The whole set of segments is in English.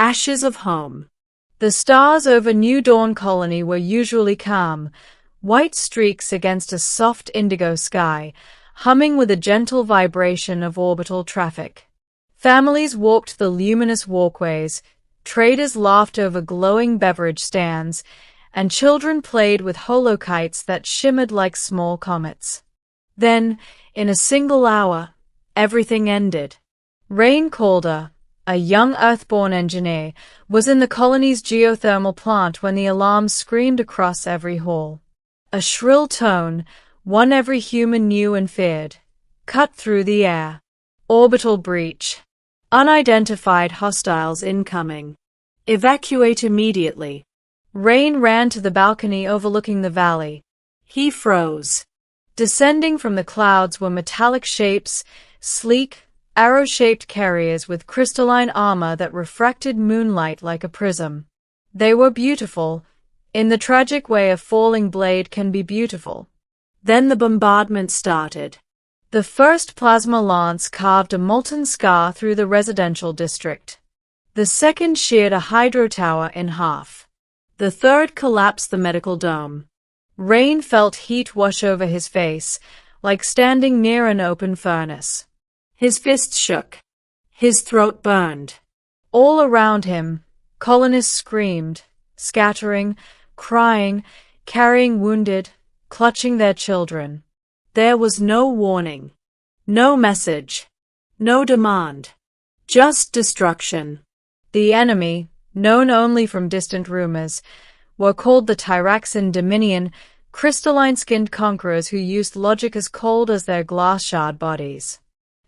Ashes of home. The stars over New Dawn Colony were usually calm, white streaks against a soft indigo sky, humming with a gentle vibration of orbital traffic. Families walked the luminous walkways, traders laughed over glowing beverage stands, and children played with holokites that shimmered like small comets. Then, in a single hour, everything ended. Rain Calder, a young Earthborn engineer, was in the colony's geothermal plant when the alarm screamed across every hall. A shrill tone, one every human knew and feared, cut through the air. Orbital breach. Unidentified hostiles incoming. Evacuate immediately. Rain ran to the balcony overlooking the valley. He froze. Descending from the clouds were metallic shapes, sleek, arrow-shaped carriers with crystalline armor that refracted moonlight like a prism. They were beautiful, in the tragic way a falling blade can be beautiful. Then the bombardment started. The first plasma lance carved a molten scar through the residential district. The second sheared a hydro tower in half. The third collapsed the medical dome. Rain felt heat wash over his face, like standing near an open furnace. His fists shook. His throat burned. All around him, colonists screamed, scattering, crying, carrying wounded, clutching their children. There was no warning, no message, no demand, just destruction. The enemy, known only from distant rumors, were called the Tyraxan Dominion, crystalline-skinned conquerors who used logic as cold as their glass-shard bodies.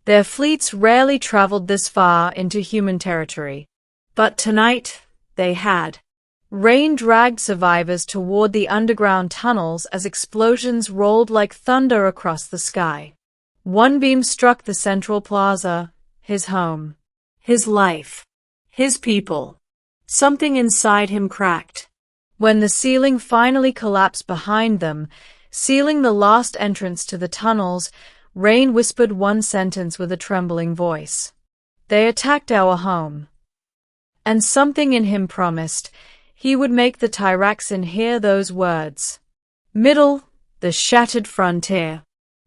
Their fleets rarely traveled this far into human territory. But tonight, they had. Rain dragged survivors toward the underground tunnels as explosions rolled like thunder across the sky. One beam struck the central plaza, his home, his life, his people. Something inside him cracked. When the ceiling finally collapsed behind them, sealing the last entrance to the tunnels, Rain whispered one sentence with a trembling voice. They attacked our home. And something in him promised he would make the Tyraxan hear those words. Middle, the shattered frontier.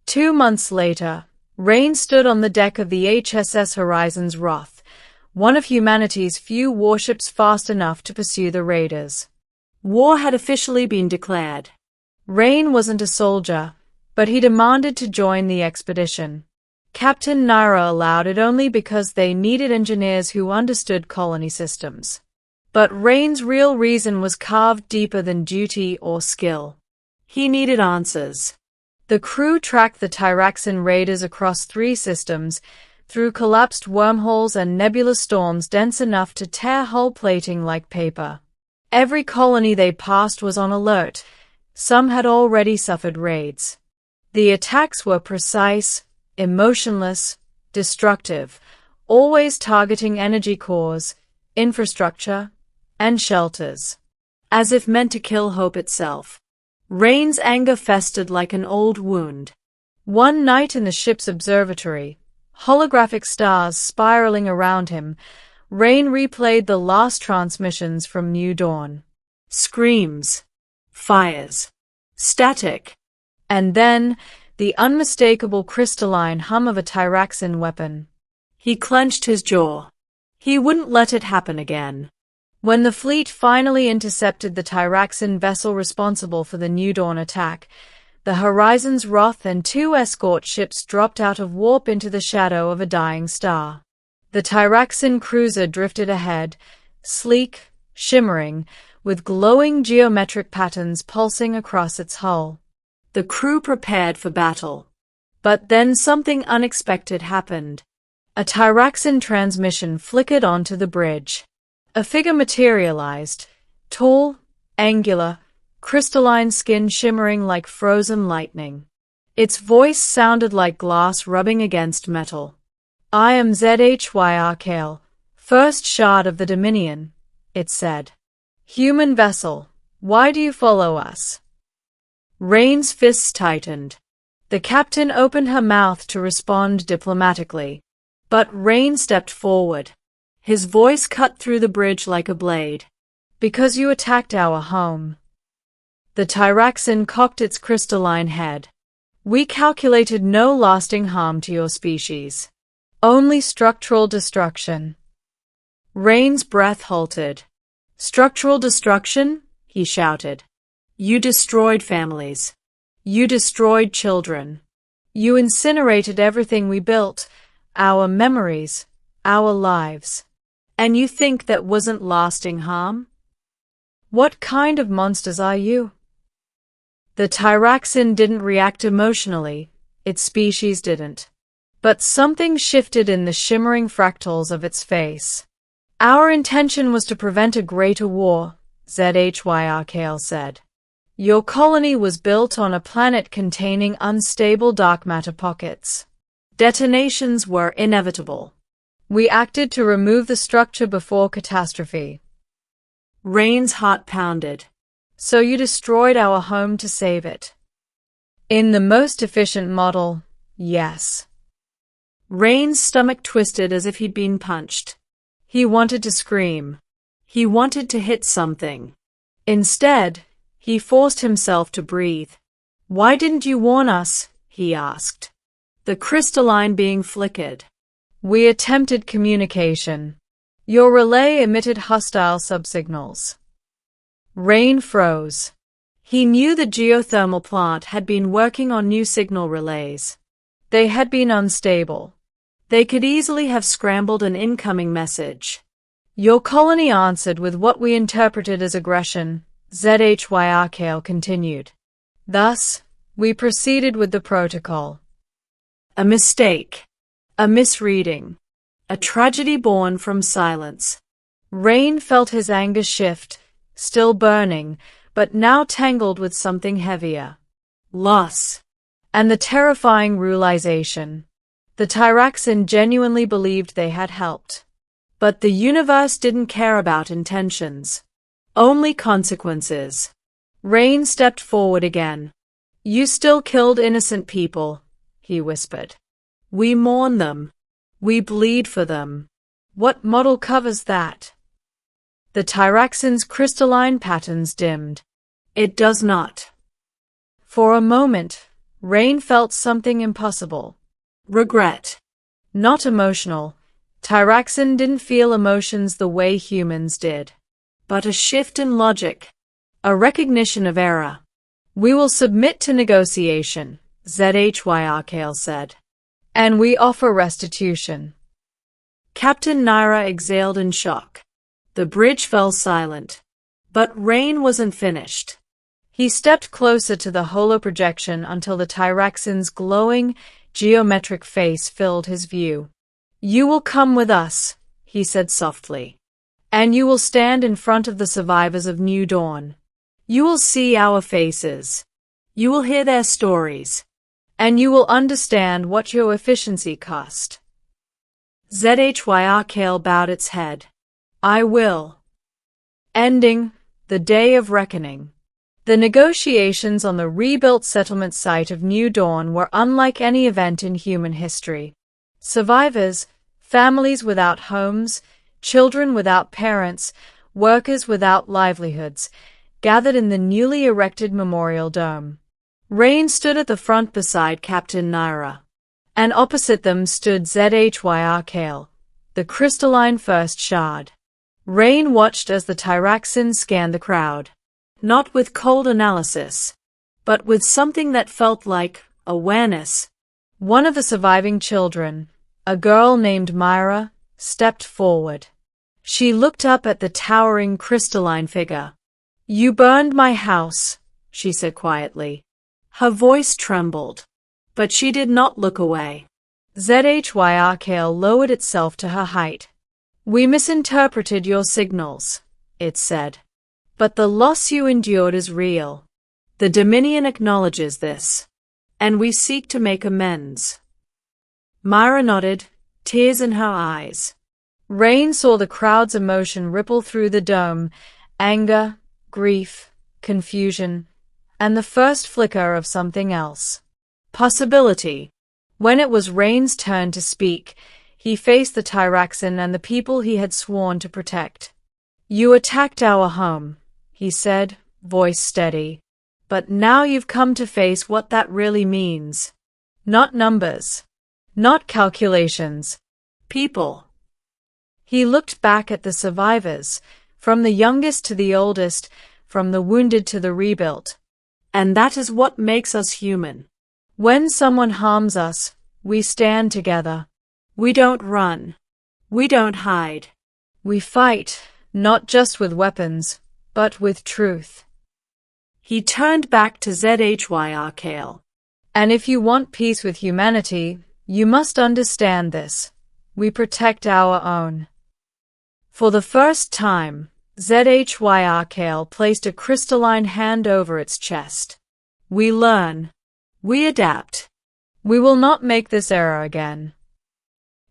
2 months later, Rain stood on the deck of the HSS Horizon's Wrath, one of humanity's few warships fast enough to pursue the raiders. War had officially been declared. Rain wasn't a soldier, but he demanded to join the expedition. Captain Naira allowed it only because they needed engineers who understood colony systems. But Rain's real reason was carved deeper than duty or skill. He needed answers. The crew tracked the Tyraxan raiders across 3 systems, through collapsed wormholes and nebulous storms dense enough to tear hull plating like paper. Every colony they passed was on alert. Some had already suffered raids. The attacks were precise, emotionless, destructive, always targeting energy cores, infrastructure, and shelters. As if meant to kill hope itself. Rain's anger festered like an old wound. One night in the ship's observatory, holographic stars spiraling around him, Rain replayed the last transmissions from New Dawn. Screams, fires, static, and then the unmistakable crystalline hum of a Tyraxan weapon. He clenched his jaw. He wouldn't let it happen again. When the fleet finally intercepted the Tyraxan vessel responsible for the New Dawn attack, the Horizon's Wrath and 2 escort ships dropped out of warp into the shadow of a dying star. The Tyraxan cruiser drifted ahead, sleek, shimmering, with glowing geometric patterns pulsing across its hull. The crew prepared for battle. But then something unexpected happened. A Tyraxan transmission flickered onto the bridge. A figure materialized, tall, angular, crystalline skin shimmering like frozen lightning. Its voice sounded like glass rubbing against metal. I am ZHY Kale, first shard of the Dominion, it said. Human vessel, why do you follow us? Rain's fists tightened. The captain opened her mouth to respond diplomatically. But Rain stepped forward. His voice cut through the bridge like a blade. Because you attacked our home. The Tyraxin cocked its crystalline head. We calculated no lasting harm to your species. Only structural destruction. Rain's breath halted. Structural destruction? He shouted. You destroyed families. You destroyed children. You incinerated everything we built, our memories, our lives. And you think that wasn't lasting harm? What kind of monsters are you? The Tyraxin didn't react emotionally, its species didn't. But something shifted in the shimmering fractals of its face. Our intention was to prevent a greater war, HFY said. Your colony was built on a planet containing unstable dark matter pockets. Detonations were inevitable. We acted to remove the structure before catastrophe. Rain's heart pounded. So you destroyed our home to save it. In the most efficient model, yes. Rain's stomach twisted as if he'd been punched. He wanted to scream. He wanted to hit something. Instead, he forced himself to breathe. Why didn't you warn us? He asked. The crystalline being flickered. We attempted communication. Your relay emitted hostile subsignals. Rain froze. He knew the geothermal plant had been working on new signal relays. They had been unstable. They could easily have scrambled an incoming message. Your colony answered with what we interpreted as aggression, HFY continued. Thus, we proceeded with the protocol. A mistake. A misreading. A tragedy born from silence. Rain felt his anger shift, still burning, but now tangled with something heavier. Loss. And the terrifying realization. The Tyraxin genuinely believed they had helped. But the universe didn't care about intentions. Only consequences. Rain stepped forward again. You still killed innocent people, he whispered. We mourn them. We bleed for them. What model covers that? The Tyraxin's crystalline patterns dimmed. It does not. For a moment, Rain felt something impossible. Regret. Not emotional. Tyraxin didn't feel emotions the way humans did. But a shift in logic. A recognition of error. We will submit to negotiation, HFY said. And we offer restitution. Captain Naira exhaled in shock. The bridge fell silent. But Rain wasn't finished. He stepped closer to the holoprojection until the Tyraxin's glowing, geometric face filled his view. You will come with us, he said softly. And you will stand in front of the survivors of New Dawn. You will see our faces. You will hear their stories. And you will understand what your efficiency cost. HFY bowed its head. I will. Ending, the day of reckoning. The negotiations on the rebuilt settlement site of New Dawn were unlike any event in human history. Survivors, families without homes, children without parents, workers without livelihoods, gathered in the newly erected memorial dome. Rain stood at the front beside Captain Naira. And opposite them stood HFY, the crystalline first shard. Rain watched as the Tyraxin scanned the crowd. Not with cold analysis, but with something that felt like awareness. One of the surviving children, a girl named Myra, stepped forward. She looked up at the towering crystalline figure. You burned my house, she said quietly. Her voice trembled, but she did not look away. HFY lowered itself to her height. We misinterpreted your signals, it said. But the loss you endured is real. The Dominion acknowledges this. And we seek to make amends. Myra nodded, tears in her eyes. Rain saw the crowd's emotion ripple through the dome, anger, grief, confusion, and the first flicker of something else. Possibility. When it was Rain's turn to speak, He faced the Tyraxan and the people he had sworn to protect. "You attacked our home," he said, voice steady. "But now you've come to face what that really means. Not numbers. Not calculations. People." He looked back at the survivors, from the youngest to the oldest, from the wounded to the rebuilt. "And that is what makes us human. When someone harms us, we stand together. We don't run. We don't hide. We fight, not just with weapons, but with truth." He turned back to ZHY. "And if you want peace with humanity, you must understand this. We protect our own." For the first time, ZHY placed a crystalline hand over its chest. "We learn. We adapt. We will not make this error again."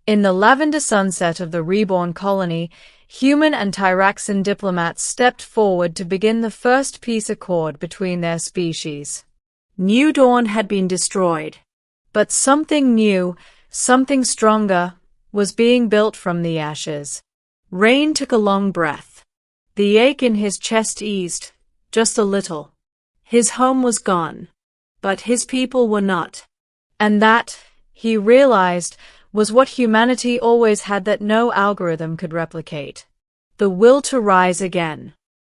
In the lavender sunset of the reborn colony, human and Tyraxan diplomats stepped forward to begin the first peace accord between their species. New Dawn had been destroyed, but something new, something stronger, was being built from the ashes. Rain took a long breath. The ache in his chest eased, just a little. His home was gone, but his people were not. And that, he realized, was what humanity always had that no algorithm could replicate: the will to rise again.